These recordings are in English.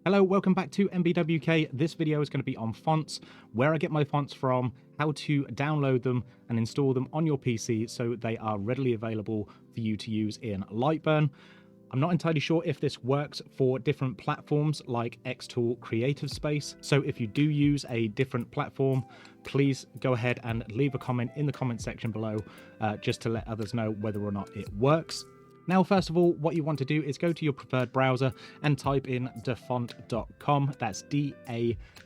Hello, welcome back to MBWK. This video is going to be on fonts, where I get my fonts from, how to download them and install them on your PC so they are readily available for you to use in Lightburn. I'm not entirely sure if this works for different platforms like Xtool Creative Space, so if you do use a different platform, please go ahead and leave a comment in the comment section below just to let others know whether or not it works. Now, first of all, what you want to do is go to your preferred browser and type in dafont.com. That's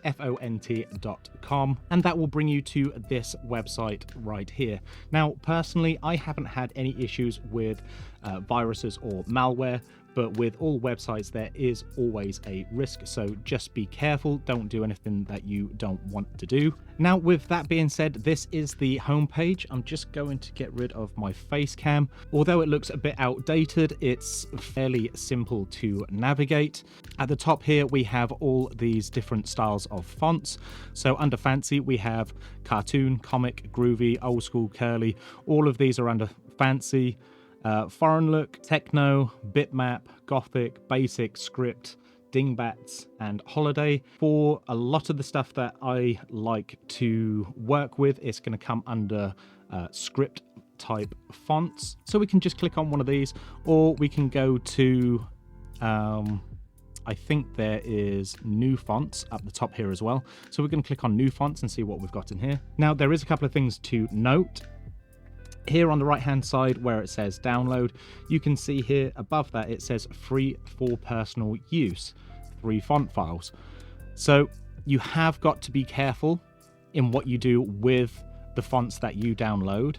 DAFONT.com, and that will bring you to this website right here. Now, personally, I haven't had any issues with viruses or malware, but with all websites, there is always a risk, so just be careful. Don't do anything that you don't want to do. Now, with that being said, this is the homepage. I'm just going to get rid of my face cam. Although it looks a bit outdated, it's fairly simple to navigate. At the top here, we have all these different styles of fonts. So under fancy, we have cartoon, comic, groovy, old school, curly. All of these are under fancy. Foreign look, techno, bitmap, gothic, basic, script, dingbats, and holiday. For a lot of the stuff that I like to work with, it's going to come under script type fonts. So we can just click on one of these, or we can go to I think there is new fonts up the top here as well. So we're going to click on new fonts and see what we've got in here. Now, there is a couple of things to note. Here on the right hand side where it says download, you can see here above that it says free for personal use, 3 font files. So you have got to be careful in what you do with the fonts that you download.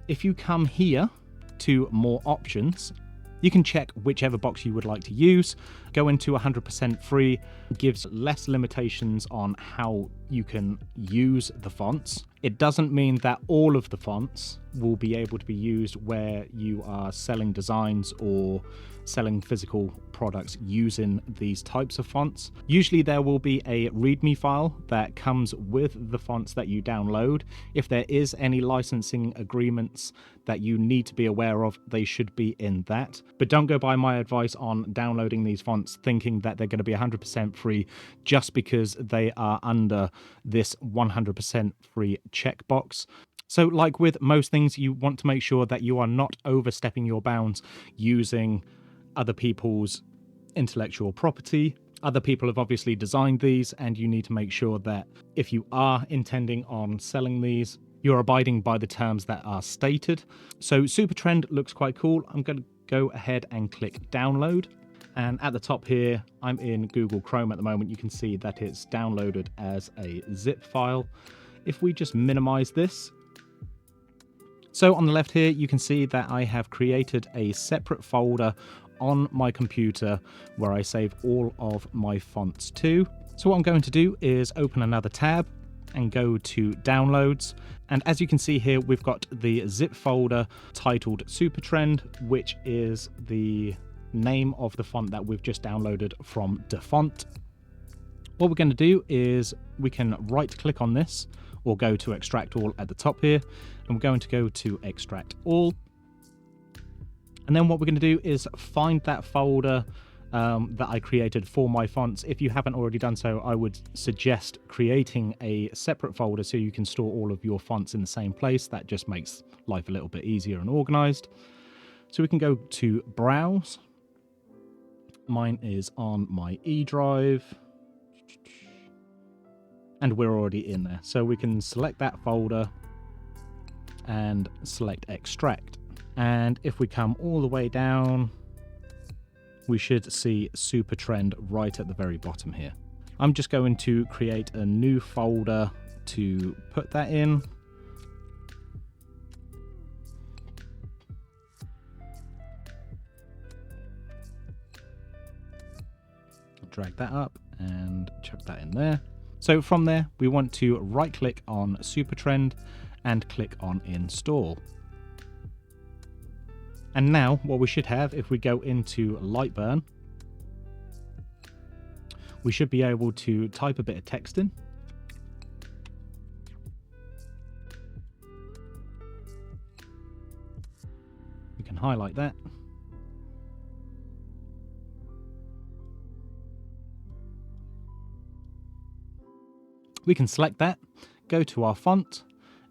If you come here to more options, you can check whichever box you would like to use. Go into 100% free, gives less limitations on how you can use the fonts. It doesn't mean that all of the fonts will be able to be used where you are selling designs or selling physical products using these types of fonts. Usually there will be a README file that comes with the fonts that you download. If there is any licensing agreements that you need to be aware of, they should be in that. But don't go by my advice on downloading these fonts thinking that they're going to be 100% free just because they are under this 100% free checkbox. So like with most things, you want to make sure that you are not overstepping your bounds using other people's intellectual property. Other people have obviously designed these, and you need to make sure that if you are intending on selling these, you're abiding by the terms that are stated. So Supertrend looks quite cool. I'm going to go ahead and click download. And at the top here, I'm in Google Chrome at the moment. You can see that it's downloaded as a zip file. If we just minimize this. So on the left here, you can see that I have created a separate folder on my computer where I save all of my fonts to. So what I'm going to do is open another tab and go to downloads. And as you can see here, we've got the zip folder titled Supertrend, which is the name of the font that we've just downloaded from Dafont. What we're going to do is we can right click on this or go to extract all at the top here, and we're going to go to extract all. And then what we're going to do is find that folder that I created for my fonts. If you haven't already done so, I would suggest creating a separate folder so you can store all of your fonts in the same place. That just makes life a little bit easier and organized. So we can go to browse. Mine is on my E drive. And we're already in there. So we can select that folder and select extract. And if we come all the way down, we should see Supertrend right at the very bottom here. I'm just going to create a new folder to put that in. Drag that up and chuck that in there. So from there, we want to right click on Supertrend and click on install. And now what we should have, if we go into Lightburn, we should be able to type a bit of text in. We can highlight that. We can select that, go to our font,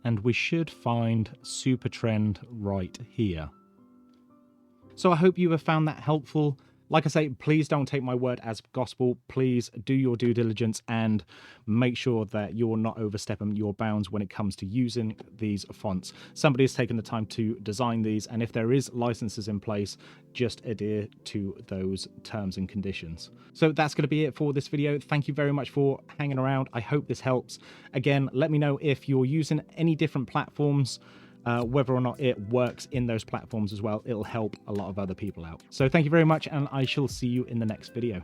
and we should find Supertrend right here. So I hope you have found that helpful. Like I say, please don't take my word as gospel. Please do your due diligence and make sure that you're not overstepping your bounds when it comes to using these fonts. Somebody has taken the time to design these, and if there is licenses in place, just adhere to those terms and conditions. So that's going to be it for this video. Thank you very much for hanging around. I hope this helps. Again, let me know if you're using any different platforms, whether or not it works in those platforms as well. It'll help a lot of other people out. So thank you very much, and I shall see you in the next video.